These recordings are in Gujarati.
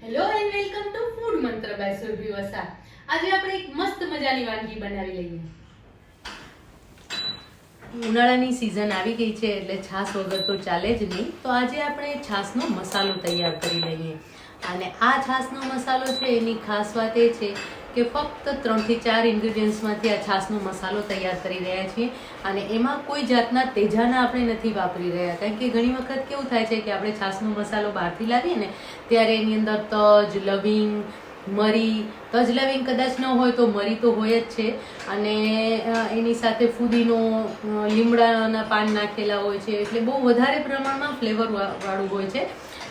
Hello and welcome to food મંત્ર બાય સુરભી વસા. આજે આપણે એક મસ્ત મજાની વાનગી બનાવી લઈએ. ઉનાળાની સીઝન આવી ગઈ છે એટલે છાશ વગર તો ચાલે જ નહીં. તો આજે આપણે છાશનો મસાલો તૈયાર કરી લઈએ. અને આ છાશનો મસાલો છે એની ખાસ વાત એ છે કે ફક્ત 3 થી 4 ઇન્ગ્રેડિયન્ટ્સમાંથી આ છાશનો મસાલો તૈયાર કરી રહ્યા છીએ. અને એમાં કોઈ જાતના તેજાના આપણે નથી વાપરી રહ્યા, કારણ કે ઘણી વખત કેવું થાય છે કે આપણે છાશનો મસાલો બહારથી લાવીએ ને ત્યારે એની અંદર તજ, લવિંગ, મરી, તજ લવિંગ કદાચ ન હોય તો મરી તો હોય જ છે, અને એની સાથે ફુદીનો, લીમડાના પાન નાખેલા હોય છે, એટલે બહુ વધારે પ્રમાણમાં ફ્લેવર વાળું હોય છે.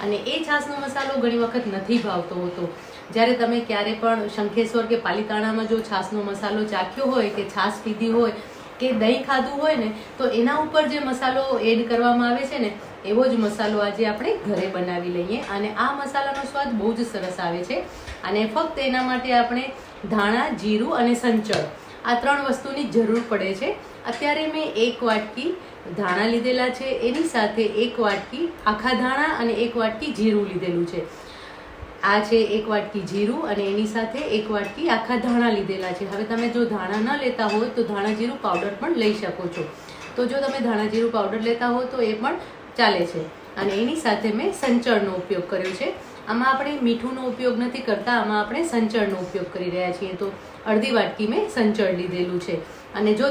અને એ છાશનો મસાલો ઘણી વખત નથી ભાવતો હોતો. જ્યારે તમે ક્યારે પણ શંખેશ્વર કે પાલિતાણામાં જો છાશનો મસાલો ચાખ્યો હોય કે છાશ પીધી હોય કે દહીં ખાધું હોય ને, તો એના ઉપર જે મસાલો એડ કરવામાં આવે છે ને એવો જ મસાલો આજે આપણે ઘરે બનાવી લઈએ. અને આ મસાલાનો સ્વાદ બહુ જ સરસ આવે છે. અને ફક્ત એના માટે આપણે ધાણા, જીરું અને સંચળ આ 3 વસ્તુની જરૂર પડે છે. અત્યારે મેં 1 વાટકી ધાણા લીધેલા છે, એની સાથે 1 વાટકી આખા ધાણા અને 1 વાટકી જીરું લીધેલું છે. આ છે 1 વાટકી જીરું અને એની સાથે 1 વાટકી આખા ધાણા લીધેલા છે. હવે તમે જો ધાણા ન લેતા હોય તો ધાણા જીરું પાવડર પણ લઈ શકો છો. તો જો તમે ધાણા જીરું પાવડર લેતા હો તો એ પણ ચાલે છે. અને એની સાથે મેં સંચળનો ઉપયોગ કર્યો છે. આમાં આપણે મીઠુંનો ઉપયોગ નથી કરતા, આમાં આપણે સંચળનો ઉપયોગ કરી રહ્યા છીએ. તો અડધી વાટકી મેં સંચળ લીધેલું છે. અને જો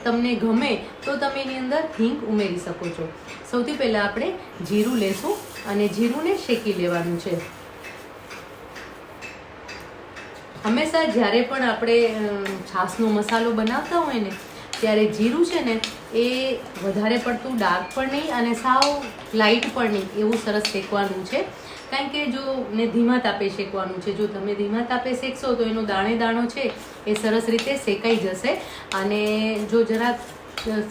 તમને ગમે તો તમે એની અંદર હિંગ ઉમેરી શકો છો. સૌથી પહેલાં આપણે જીરું લેશું અને જીરુંને શેકી લેવાનું છે. હંમેશા જ્યારે પણ આપણે છાશનો મસાલો બનાવતા હોય ને ત્યારે જીરું છે ને એ વધારે પડતું ડાર્ક પણ નહીં અને સાવ લાઇટ પણ નહીં એવું સરસ શેકવાનું છે. કારણ કે જો ને ધીમા તાપે શેકવાનું છે. જો તમે ધીમા તાપે શેકશો તો એનો દાણો છે એ સરસ રીતે શેકાઈ જશે. અને જો જરાક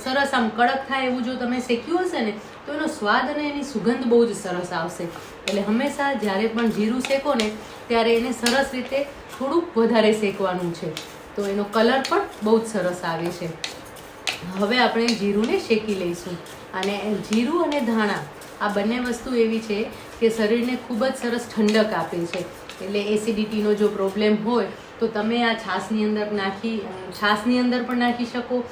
સરસ આમ કડક થાય એવું જો તમે શેક્યું હશે ને તો એનો સ્વાદ અને એની સુગંધ બહુ જ સરસ આવશે. એટલે હંમેશા જ્યારે પણ જીરું શેકો ને ત્યારે એને સરસ રીતે થોડુંક વધારે શેકવાનું છે, તો એનો કલર પણ બહુ જ સરસ આવે છે. હવે આપણે જીરુંને શેકી લઈશું. અને જીરું અને ધાણા આ બંને વસ્તુ એવી છે કે શરીરને ખૂબ જ સરસ ઠંડક આપે છે. એટલે એસિડિટીનો જો પ્રોબ્લેમ હોય તો તમે આ છાશની અંદર પણ નાખી શકો.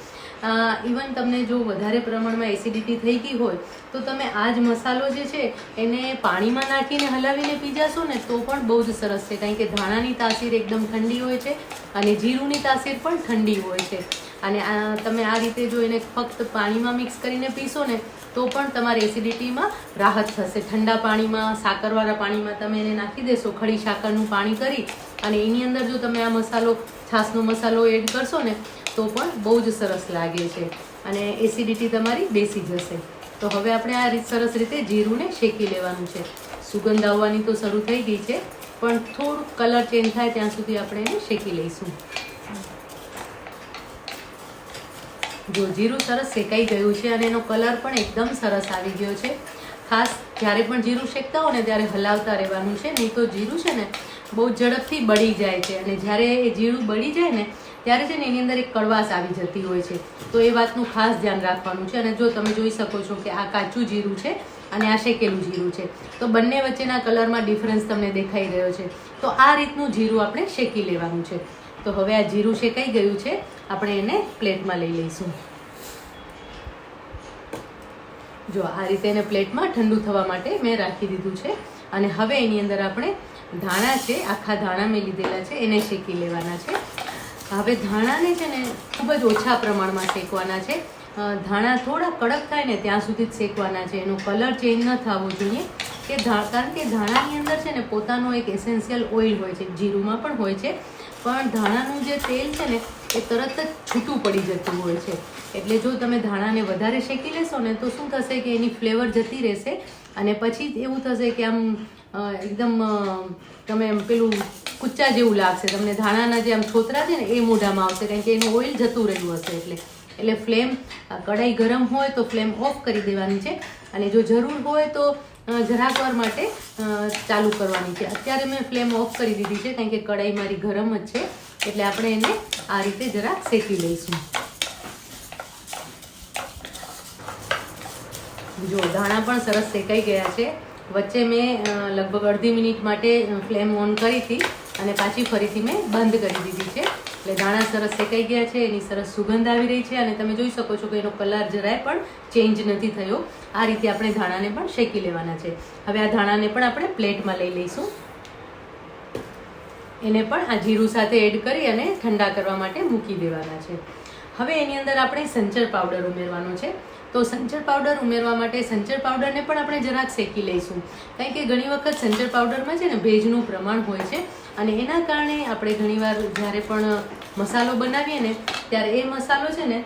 ઇવન તમને જો વધારે પ્રમાણમાં એસિડિટી થઈ ગઈ હોય તો તમે આ જ મસાલો જે છે એને પાણીમાં નાખીને હલાવીને પી જશો ને તો પણ બહુ જ સરસ છે. કારણ કે ધાણાની તાસીર એકદમ ઠંડી હોય છે અને જીરુંની તાસીર પણ ઠંડી હોય છે. અને તમે આ રીતે જો એને ફક્ત પાણીમાં મિક્સ કરીને પીશો ને તો પણ તમારી એસિડિટીમાં રાહત થશે. ઠંડા પાણીમાં, સાકરવાળા પાણીમાં તમે એને નાખી દેશો, ખડી સાકરનું પાણી કરી અને એની અંદર જો તમે આ છાશનો મસાલો એડ કરશો ને તો પણ બહુ જ સરસ લાગે છે અને એસિડિટી તમારી બેસી જશે. તો હવે આપણે આ સરસ રીતે જીરુંને શેકી લેવાનું છે. સુગંધ આવવાની તો શરૂ થઈ ગઈ છે, પણ થોડુંક કલર ચેન્જ થાય ત્યાં સુધી આપણે એને શેકી લઈશું. જો જીરું સરસ શેકાઈ ગયું છે અને એનો કલર પણ એકદમ સરસ આવી ગયો છે. ખાસ જ્યારે પણ જીરું શેકતા હો ને ત્યારે હલાવતા રહેવાનું છે, નહીં તો જીરું છે ને બહુ ઝડપથી બળી જાય છે. અને જ્યારે એ જીરું બળી જાય ને ત્યારે છે ને એની અંદર એક કડવાશ આવી જતી હોય છે. તો એ વાતનું ખાસ ધ્યાન રાખવાનું છે. અને જો તમે જોઈ શકો છો કે આ કાચું જીરું છે અને આ શેકેલું જીરું છે, તો બંને વચ્ચેના કલરમાં ડિફરન્સ તમને દેખાઈ રહ્યો છે. તો આ રીતનું જીરું આપણે શેકી લેવાનું છે. તો હવે આ જીરું શેકાઈ ગયું છે, આપણે એને પ્લેટમાં લઈ લઈશું. જો આ રીતે એને પ્લેટમાં ઠંડુ થવા માટે મેં રાખી દીધું છે. અને હવે એની અંદર આપણે ધાણા છે, આખા ધાણા મેં લીધેલા છે, એને શેકી લેવાના છે. હવે ધાણાને છે ને ખૂબ જ ઓછા પ્રમાણમાં શેકવાના છે. ધાણા થોડા કડક થાય ને ત્યાં સુધી જ શેકવાના છે. એનો કલર ચેન્જ ન થવો જોઈએ કારણ કે ધાણાની અંદર છે ને પોતાનો એક એસેન્શિયલ ઓઇલ હોય છે, જીરુંમાં પણ હોય છે, પણ ધાણાનું જે તેલ છે ને એ તરત જ છૂટું પડી જતું હોય છે. એટલે જો તમે ધાણાને વધારે શેકી લેશો ને તો શું થશે કે એની ફ્લેવર જતી રહેશે અને પછી એવું થશે કે આમ એકદમ તમે પેલું કુચ્ચા જેવું લાગશે તમને. ધાણાના જે આમ છોતરા છે ને એ મોઢામાં આવશે, કારણ કે એનું ઓઇલ જતું રહ્યું હશે. એટલે ફ્લેમ, કઢાઈ ગરમ હોય તો ફ્લેમ ઓફ કરી દેવાની છે અને જો જરૂર હોય તો જરાક વાર માટે ચાલુ કરવાની છે. અત્યારે મેં ફ્લેમ ઓફ કરી દીધી છે કારણ કે કઢાઈ મારી ગરમ જ છે. એટલે આપણે એને આ રીતે જરાક શેકી લઈશું. જો ધાણા પણ સરસ શેકાઈ ગયા છે વચ્ચે મેં લગભગ અડધી મિનિટ માટે ફ્લેમ ઓન કરી હતી અને પાછી ફરીથી મેં બંધ કરી દીધી છે. એટલે ધાણા સરસ શેકાઈ ગયા છે, એની સરસ સુગંધ આવી રહી છે અને તમે જોઈ શકો છો કે એનો કલર જરાય પણ ચેન્જ નથી થયો. આ રીતે આપણે ધાણાને પણ શેકી લેવાના છે. હવે આ ધાણાને પણ આપણે પ્લેટમાં લઈ લઈશું. એને પણ આ જીરું સાથે એડ કરી અને ઠંડા કરવા માટે મૂકી દેવાના છે. હવે એની અંદર આપણે સંચર પાવડર ઉમેરવાનો છે. તો સંચર પાવડર ઉમેરવા માટે સંચર પાવડરને પણ આપણે જરાક શેકી લઈશું, કારણ કે ઘણી વખત સંચર પાવડરમાં છે ને ભેજનું પ્રમાણ હોય છે અને એના કારણે આપણે ઘણીવાર જ્યારે પણ મસાલો બનાવીએ ને ત્યારે એ મસાલો છે ને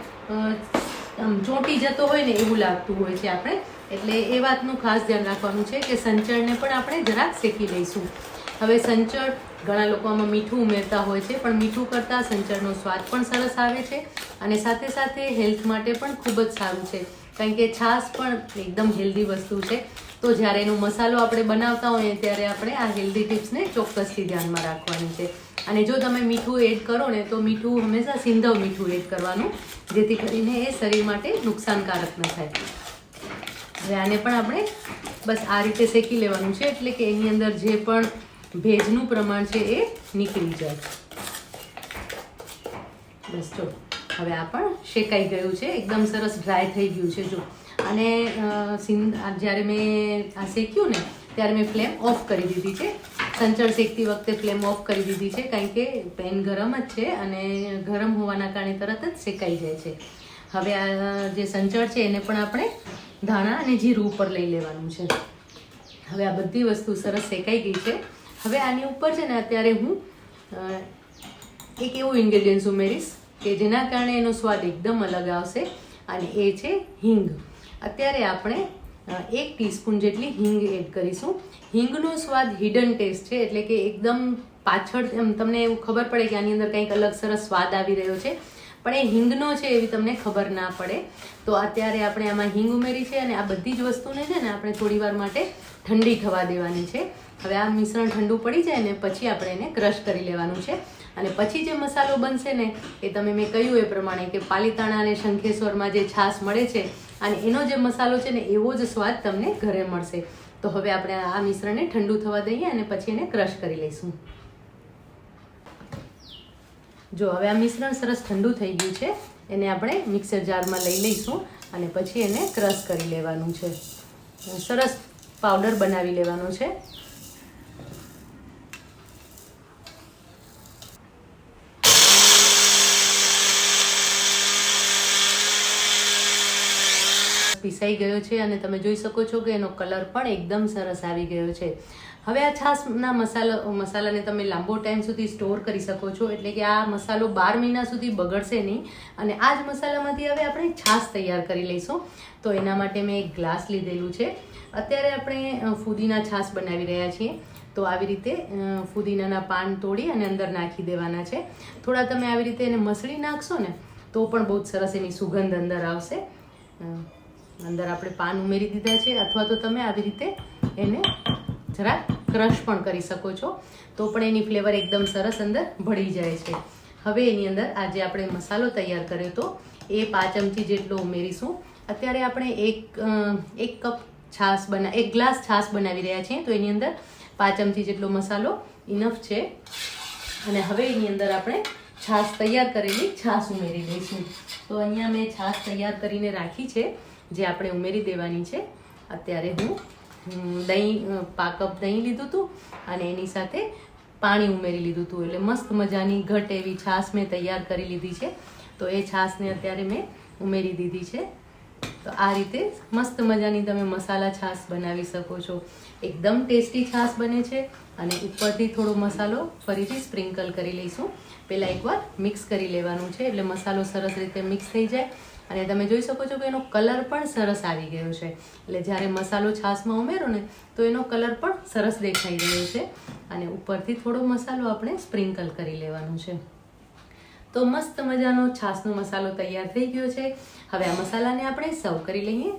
ચોંટી જતો હોય ને એવું લાગતું હોય છે આપણે. એટલે એ વાતનું ખાસ ધ્યાન રાખવાનું છે કે સંચરને પણ આપણે જરાક શેકી લઈશું. હવે સંચર ઘણા લોકો આમાં મીઠું ઉમેરતા હોય છે, પણ મીઠું કરતાં સંચરનો સ્વાદ પણ સરસ આવે છે અને સાથે સાથે હેલ્થ માટે પણ ખૂબ જ સારું છે, કારણ કે છાશ પણ એકદમ હેલ્ધી વસ્તુ છે. તો જ્યારે એનો મસાલો આપણે બનાવતા હોઈએ ત્યારે આપણે આ હેલ્ધી ટિપ્સને ચોક્કસથી ધ્યાનમાં રાખવાની છે. અને જો તમે મીઠું એડ કરો ને તો મીઠું હંમેશા સિંધવ મીઠું એડ કરવાનું, જેથી કરીને એ શરીર માટે નુકસાનકારક ન થાય. હવે આને પણ આપણે બસ આ રીતે શેકી લેવાનું છે, એટલે કે એની અંદર જે પણ ભેજનું પ્રમાણ છે એ નીકળી જાય. બસ જો હવે આ પણ શેકાઈ ગયું છે, એકદમ સરસ ડ્રાય થઈ ગયું છે. જો અને જ્યારે મેં આ શેક્યું ને ત્યારે મેં ફ્લેમ ઓફ કરી દીધી છે. સંચળ શેકતી વખતે ફ્લેમ ઓફ કરી દીધી છે, કારણ કે પેન ગરમ જ છે અને ગરમ હોવાના કારણે તરત જ શેકાઈ જાય છે. હવે આ જે સંચળ છે એને પણ આપણે ધાણા અને જીરું ઉપર લઈ લેવાનું છે. હવે આ બધી વસ્તુ સરસ શેકાઈ ગઈ છે. હવે આની ઉપર છે ને અત્યારે હું એક એવું ઇન્ગ્રેડિયન્ટ્સ ઉમેરીશ કે જેના કારણે એનો સ્વાદ એકદમ અલગ આવશે, અને એ છે હિંગ. અત્યારે આપણે 1 ટીસ્પૂન જેટલી હિંગ એડ કરીશું. હિંગનો સ્વાદ હિડન ટેસ્ટ છે, એટલે કે એકદમ પાછળ તમને એવું ખબર પડે કે આની અંદર કંઈક અલગ સરસ સ્વાદ આવી રહ્યો છે, પણ એ હિંગનો છે એવી તમને ખબર ના પડે. તો અત્યારે આપણે આમાં હિંગ ઉમેરી છે અને આ બધી જ વસ્તુને છે ને આપણે થોડી વાર માટે ઠંડી થવા દેવાની છે. હવે આ મિશ્રણ ઠંડુ પડી જાય ને પછી આપણે એને ક્રશ કરી લેવાનું છે, અને પછી જે મસાલો બનશે ને એ તમે મેં કહ્યું એ પ્રમાણે કે પાલીતાણા અને શંખેશ્વરમાં જે છાશ મળે છે અને એનો જે મસાલો છે ને એવો જ સ્વાદ તમને ઘરે મળશે. તો હવે આપણે આ મિશ્રણને ઠંડુ થવા દઈએ અને પછી એને ક્રશ કરી લઈશું. જો હવે આ મિશ્રણ સરસ ઠંડુ થઈ ગયું છે, એને આપણે મિક્સર જારમાં લઈ લઈશું અને પછી એને ક્રશ કરી લેવાનું છે. સરસ પાવડર બનાવી લેવાનો છે. પીસાઈ ગયો છે અને તમે જોઈ શકો છો કે એનો કલર પણ એકદમ સરસ આવી ગયો છે. હવે આ છાશના મસાલાને તમે લાંબો ટાઈમ સુધી સ્ટોર કરી શકો છો, એટલે કે આ મસાલો 12 મહિના સુધી બગડશે નહીં. અને આ જ મસાલામાંથી હવે આપણે છાશ તૈયાર કરી લઈશું. તો એના માટે મેં એક ગ્લાસ લીધેલું છે. અત્યારે આપણે ફુદીના છાશ બનાવી રહ્યા છીએ. તો આવી રીતે ફુદીનાના પાન તોડી અને અંદર નાખી દેવાના છે. થોડા તમે આવી રીતે એને મસળી નાખશો ને તો પણ બહુ સરસ એની સુગંધ અંદર આવશે. અંદર આપણે પાન ઉમેરી દીધા છે, અથવા તો તમે આવી રીતે એને જરા ક્રશ પણ કરી શકો છો, તો પણ એની ફ્લેવર એકદમ સરસ અંદર ભળી જાય છે. હવે એની અંદર આજે આપણે મસાલો તૈયાર કર્યો તો એ 5 ચમચી જેટલો ઉમેરીશું. અત્યારે આપણે એક કપ છાશ એક ગ્લાસ છાશ બનાવી રહ્યા છીએ, તો એની અંદર 5 ચમચી જેટલો મસાલો ઇનફ છે. અને હવે એની અંદર આપણે છાશ તૈયાર કરેલી છાશ ઉમેરી દઈશું. તો અહીંયા મેં છાશ તૈયાર કરીને રાખી છે, જે આપણે ઉમેરી દેવાની છે. અત્યારે હું કપ દહીં લીધું હતું અને એની સાથે પાણી ઉમેરી લીધું હતું, એટલે મસ્ત મજાની ઘટ એવી છાશ મેં તૈયાર કરી લીધી છે. તો એ છાશને અત્યારે મેં ઉમેરી દીધી છે. તો આ રીતે મસ્ત મજાની તમે મસાલા છાશ બનાવી શકો છો. એકદમ ટેસ્ટી છાશ બને છે. અને ઉપરથી થોડો મસાલો ફરીથી સ્પ્રિંકલ કરી લઈશું. પહેલાં એકવાર મિક્સ કરી લેવાનું છે, એટલે મસાલો સરસ રીતે મિક્સ થઈ જાય. અને તમે જોઈ શકો છો કે એનો કલર પણ સરસ આવી ગયો છે. એટલે જ્યારે મસાલો છાશમાં ઉમેરો ને તો એનો કલર પણ સરસ દેખાઈ રહ્યો છે. અને ઉપરથી થોડો મસાલો આપણે સ્પ્રિંકલ કરી લેવાનો છે. તો મસ્ત મજાનો છાશનો મસાલો તૈયાર થઈ ગયો છે. હવે આ મસાલાને આપણે સર્વ કરી લઈએ.